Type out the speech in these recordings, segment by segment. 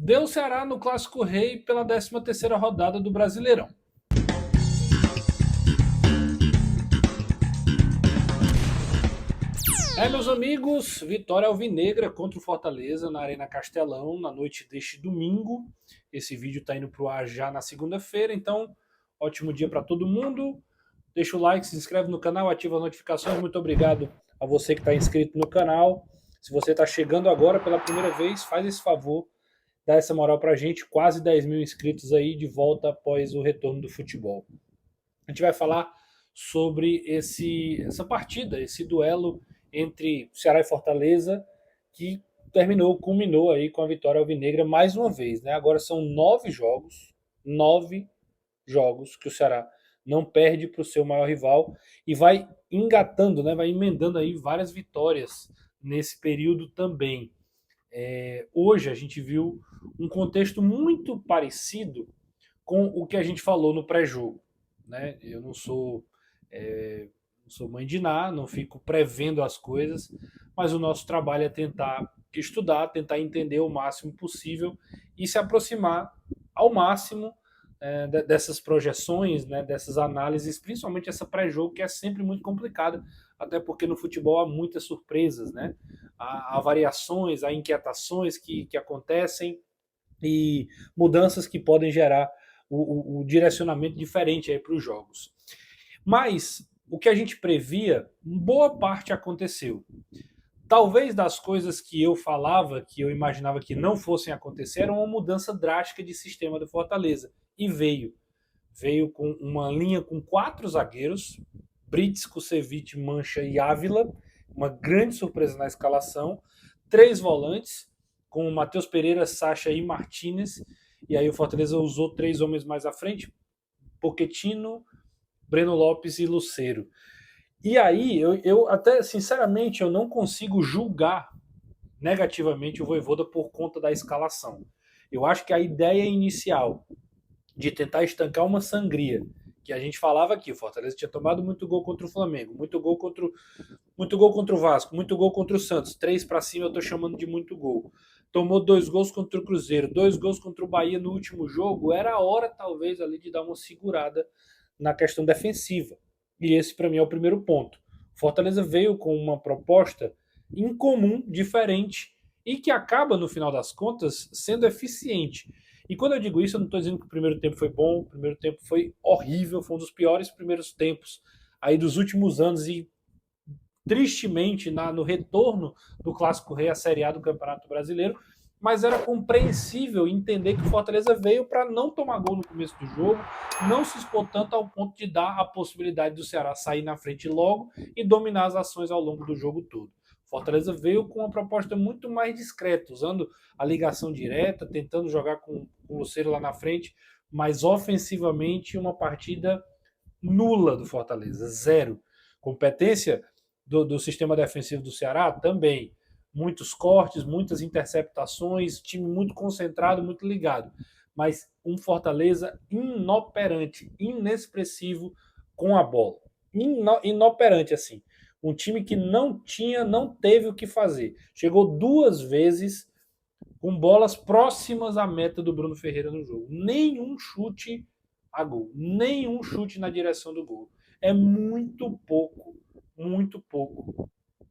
Deu Ceará no Clássico Rei pela 13ª rodada do Brasileirão. Meus amigos, vitória alvinegra contra o Fortaleza na Arena Castelão na noite deste domingo. Esse vídeo está indo para o ar já na segunda-feira, então ótimo dia para todo mundo. Deixa o like, se inscreve no canal, ativa as notificações. Muito obrigado a você que está inscrito no canal. Se você está chegando agora pela primeira vez, faz esse favor, dá essa moral para a gente. Quase 10 mil inscritos aí de volta após o retorno do futebol. A gente vai falar sobre essa partida, esse duelo entre Ceará e Fortaleza, que culminou aí com a vitória alvinegra mais uma vez, né? Agora são 9 jogos que o Ceará não perde para o seu maior rival e vai engatando, né? Vai emendando aí várias vitórias nesse período também. Hoje a gente viu um contexto muito parecido com o que a gente falou no pré-jogo, né? Eu não sou mãe de Ná, não fico prevendo as coisas, mas o nosso trabalho é tentar estudar, tentar entender o máximo possível e se aproximar ao máximo dessas projeções, né, dessas análises, principalmente essa pré-jogo que é sempre muito complicada, até porque no futebol há muitas surpresas, né? Há variações, há inquietações que acontecem e mudanças que podem gerar o direcionamento diferente para os jogos. Mas o que a gente previa, boa parte aconteceu. Talvez das coisas que eu falava, que eu imaginava que não fossem acontecer, era uma mudança drástica de sistema do Fortaleza. E veio. Veio com uma linha com 4 zagueiros, Brits, Kusevich, Mancha e Ávila, uma grande surpresa na escalação. 3 volantes, com Matheus Pereira, Sacha e Martinez. E aí o Fortaleza usou 3 homens mais à frente, Pochettino, Breno Lopes e Lucero. E aí, eu até, sinceramente, eu não consigo julgar negativamente o Vojvoda por conta da escalação. Eu acho que a ideia inicial de tentar estancar uma sangria, que a gente falava aqui, o Fortaleza tinha tomado muito gol contra o Flamengo, muito gol contra o Vasco, muito gol contra o Santos, 3 para cima eu tô chamando de muito gol. Tomou 2 gols contra o Cruzeiro, 2 gols contra o Bahia no último jogo, era a hora talvez ali de dar uma segurada na questão defensiva. E esse para mim é o primeiro ponto. Fortaleza veio com uma proposta incomum, diferente e que acaba no final das contas sendo eficiente. E quando eu digo isso, eu não estou dizendo que o primeiro tempo foi bom, o primeiro tempo foi horrível, foi um dos piores primeiros tempos aí dos últimos anos e tristemente no retorno do Clássico Rei à Série A do Campeonato Brasileiro, mas era compreensível entender que o Fortaleza veio para não tomar gol no começo do jogo, não se expor tanto ao ponto de dar a possibilidade do Ceará sair na frente logo e dominar as ações ao longo do jogo todo. Fortaleza veio com uma proposta muito mais discreta, usando a ligação direta, tentando jogar com o Lucero lá na frente, mas ofensivamente uma partida nula do Fortaleza, zero. Competência do sistema defensivo do Ceará também. Muitos cortes, muitas interceptações, time muito concentrado, muito ligado. Mas um Fortaleza inoperante, inexpressivo com a bola. Inoperante, assim. Um time que não teve o que fazer. Chegou 2 vezes com bolas próximas à meta do Bruno Ferreira no jogo. Nenhum chute a gol. Nenhum chute na direção do gol. É muito pouco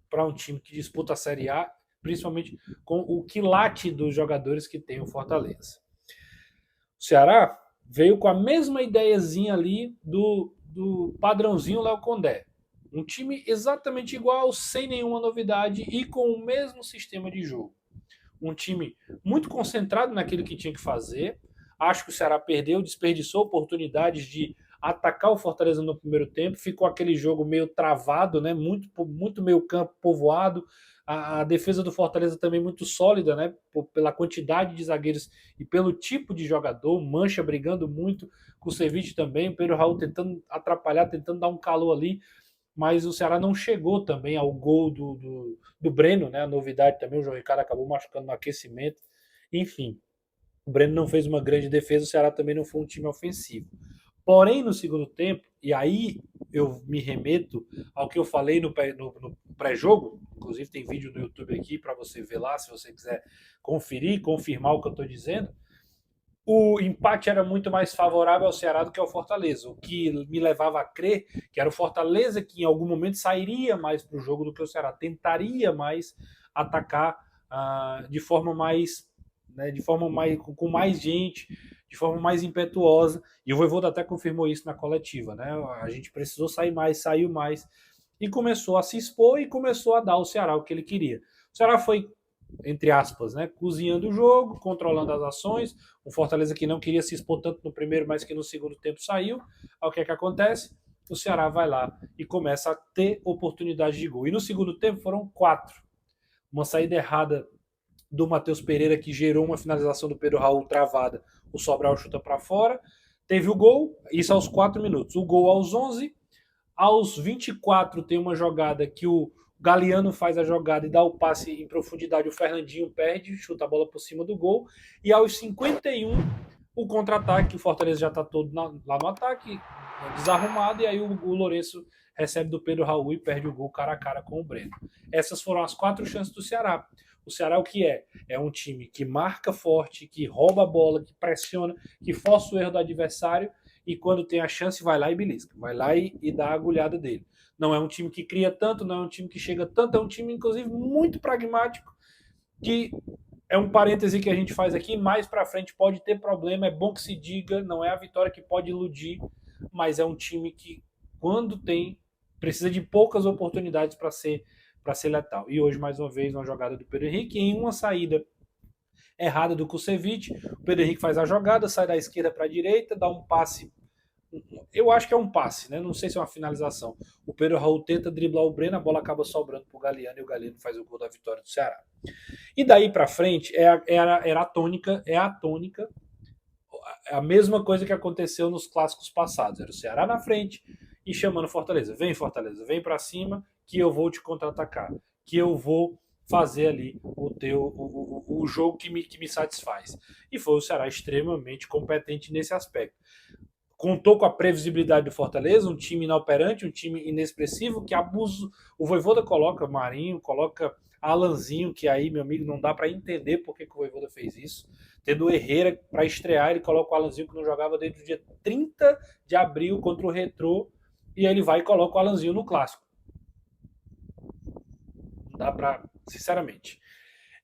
para um time que disputa a Série A, principalmente com o quilate dos jogadores que tem o Fortaleza. O Ceará veio com a mesma ideiazinha ali do padrãozinho Léo Condé. Um time exatamente igual, sem nenhuma novidade e com o mesmo sistema de jogo. Um time muito concentrado naquilo que tinha que fazer. Acho que o Ceará perdeu, desperdiçou oportunidades de atacar o Fortaleza no primeiro tempo. Ficou aquele jogo meio travado, né? Muito meio campo povoado. A defesa do Fortaleza também muito sólida, né? Pela quantidade de zagueiros e pelo tipo de jogador. Mancha brigando muito com o Ceviche também. O Pedro Raul tentando atrapalhar, tentando dar um calor ali, mas o Ceará não chegou também ao gol do Breno, né? A novidade também, o João Ricardo acabou machucando no aquecimento. Enfim, o Breno não fez uma grande defesa, o Ceará também não foi um time ofensivo. Porém, no segundo tempo, e aí eu me remeto ao que eu falei no pré-jogo, inclusive tem vídeo no YouTube aqui para você ver lá, se você quiser conferir, confirmar o que eu estou dizendo. O empate era muito mais favorável ao Ceará do que ao Fortaleza, o que me levava a crer que era o Fortaleza que em algum momento sairia mais para o jogo do que o Ceará, tentaria mais atacar de forma mais, né, de forma mais com mais gente, de forma mais impetuosa. E o Vojvoda até confirmou isso na coletiva, né? A gente precisou sair mais, saiu mais e começou a se expor e começou a dar ao Ceará o que ele queria. O Ceará foi, entre aspas, né, cozinhando o jogo, controlando as ações. O Fortaleza que não queria se expor tanto no primeiro, mas que no segundo tempo saiu. Aí o que é que acontece? O Ceará vai lá e começa a ter oportunidade de gol. E no segundo tempo foram 4. Uma saída errada do Matheus Pereira que gerou uma finalização do Pedro Raul travada. O Sobral chuta para fora. Teve o gol, isso aos 4 minutos. O gol aos 11. Aos 24 tem uma jogada que o Galeano faz a jogada e dá o passe em profundidade, o Fernandinho perde, chuta a bola por cima do gol. E aos 51, o contra-ataque, o Fortaleza já está todo lá no ataque, desarrumado, e aí o Lourenço recebe do Pedro Raul e perde o gol cara a cara com o Breno. Essas foram as 4 chances do Ceará. O Ceará o que é? É um time que marca forte, que rouba a bola, que pressiona, que força o erro do adversário e quando tem a chance vai lá e belisca, vai lá e dá a agulhada dele. Não é um time que cria tanto, não é um time que chega tanto, é um time inclusive muito pragmático, que é um parêntese que a gente faz aqui, mais para frente pode ter problema, é bom que se diga, não é a vitória que pode iludir, mas é um time que quando tem, precisa de poucas oportunidades para ser letal. E hoje, mais uma vez, uma jogada do Pedro Henrique, em uma saída errada do Kusevich, o Pedro Henrique faz a jogada, sai da esquerda para a direita, dá um passe. Eu acho que é um passe, né? Não sei se é uma finalização. O Pedro Raul tenta driblar o Breno, a bola acaba sobrando pro Galeano e o Galeano faz o gol da vitória do Ceará. E daí para frente era a tônica, a mesma coisa que aconteceu nos clássicos passados. Era o Ceará na frente e chamando Fortaleza. Fortaleza, vem para cima que eu vou te contra-atacar, que eu vou fazer ali o jogo que me satisfaz. E foi o Ceará extremamente competente nesse aspecto. Contou com a previsibilidade do Fortaleza, um time inoperante, um time inexpressivo, que abuso. O Vojvoda coloca Marinho, coloca Alanzinho, que aí, meu amigo, não dá para entender por que o Vojvoda fez isso. Tendo o Herrera para estrear, ele coloca o Alanzinho que não jogava desde o dia 30 de abril contra o Retrô, e ele vai e coloca o Alanzinho no clássico. Não dá para, sinceramente.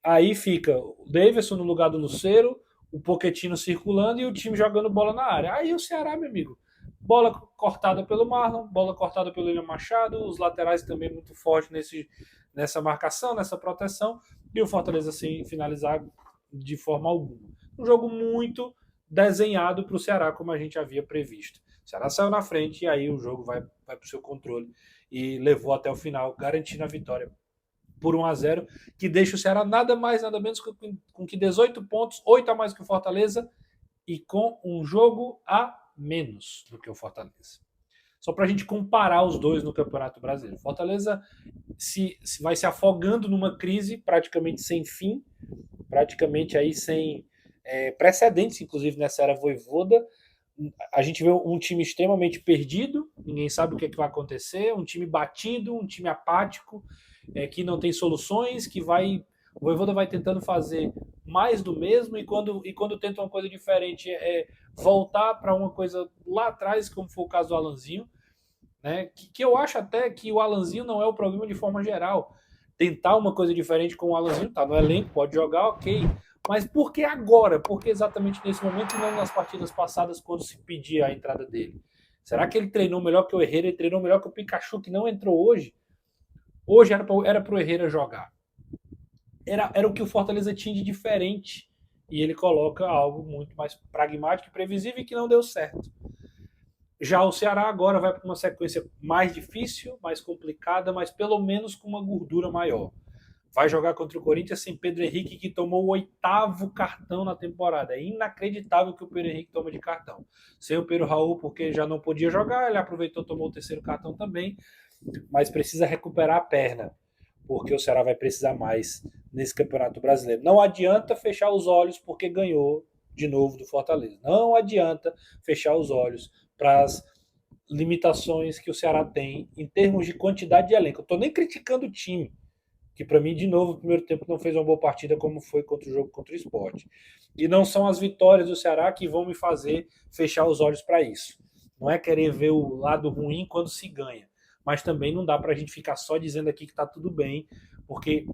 Aí fica o Davidson no lugar do Lucero, o Pochettino circulando e o time jogando bola na área. Aí o Ceará, meu amigo, bola cortada pelo Marlon, bola cortada pelo William Machado, os laterais também muito fortes nessa marcação, nessa proteção, e o Fortaleza sem finalizar de forma alguma. Um jogo muito desenhado para o Ceará, como a gente havia previsto. O Ceará saiu na frente e aí o jogo vai para o seu controle e levou até o final, garantindo a vitória por 1-0, que deixa o Ceará nada mais, nada menos com que 18 pontos, 8 a mais que o Fortaleza e com um jogo a menos do que o Fortaleza. Só para a gente comparar os dois no Campeonato Brasileiro. Fortaleza se vai se afogando numa crise praticamente sem fim, praticamente aí sem precedentes, inclusive nessa era Vojvoda. A gente vê um time extremamente perdido, ninguém sabe o que, é que vai acontecer, um time batido, um time apático, que não tem soluções, que vai. O Vojvoda vai tentando fazer mais do mesmo, e quando tenta uma coisa diferente, voltar para uma coisa lá atrás, como foi o caso do Alanzinho, né? Que eu acho até que o Alanzinho não é o problema de forma geral. Tentar uma coisa diferente com o Alanzinho, tá no elenco, pode jogar, ok. Mas por que agora? Por que exatamente nesse momento e não nas partidas passadas, quando se pedia a entrada dele? Será que ele treinou melhor que o Herrera? Ele treinou melhor que o Pikachu, que não entrou hoje? Hoje era pro Herrera jogar. Era o que o Fortaleza tinha de diferente. E ele coloca algo muito mais pragmático e previsível, que não deu certo. Já o Ceará agora vai para uma sequência mais difícil, mais complicada, mas pelo menos com uma gordura maior. Vai jogar contra o Corinthians sem Pedro Henrique, que tomou o 8º cartão na temporada. É inacreditável que o Pedro Henrique toma de cartão. Sem o Pedro Raul, porque já não podia jogar, ele aproveitou, tomou o 3º cartão também, mas precisa recuperar a perna, porque o Ceará vai precisar mais nesse Campeonato Brasileiro. Não adianta fechar os olhos porque ganhou de novo do Fortaleza. Não adianta fechar os olhos para as limitações que o Ceará tem em termos de quantidade de elenco. Eu estou nem criticando o time, que para mim, de novo, o primeiro tempo não fez uma boa partida como foi contra o jogo contra o Sport. E não são as vitórias do Ceará que vão me fazer fechar os olhos para isso. Não é querer ver o lado ruim quando se ganha. Mas também não dá para a gente ficar só dizendo aqui que está tudo bem, porque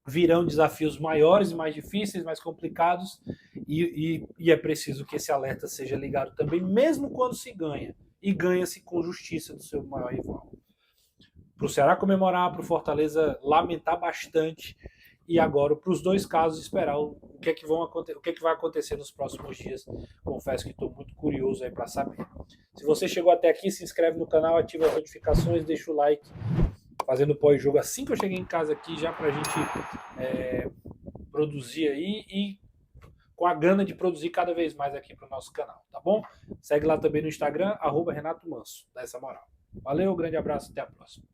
virão desafios maiores e mais difíceis, mais complicados, e é preciso que esse alerta seja ligado também, mesmo quando se ganha. E ganha-se com justiça do seu maior rival. Para o Ceará comemorar, para o Fortaleza lamentar bastante, e agora para os dois casos esperar o que é que vai acontecer nos próximos dias. Confesso que estou muito curioso aí para saber. Se você chegou até aqui, se inscreve no canal, ativa as notificações, deixa o like, fazendo pós-jogo assim que eu cheguei em casa aqui, já para a gente produzir aí e com a gana de produzir cada vez mais aqui para o nosso canal, tá bom? Segue lá também no Instagram, @Renato Manso, dá essa moral. Valeu, grande abraço, até a próxima.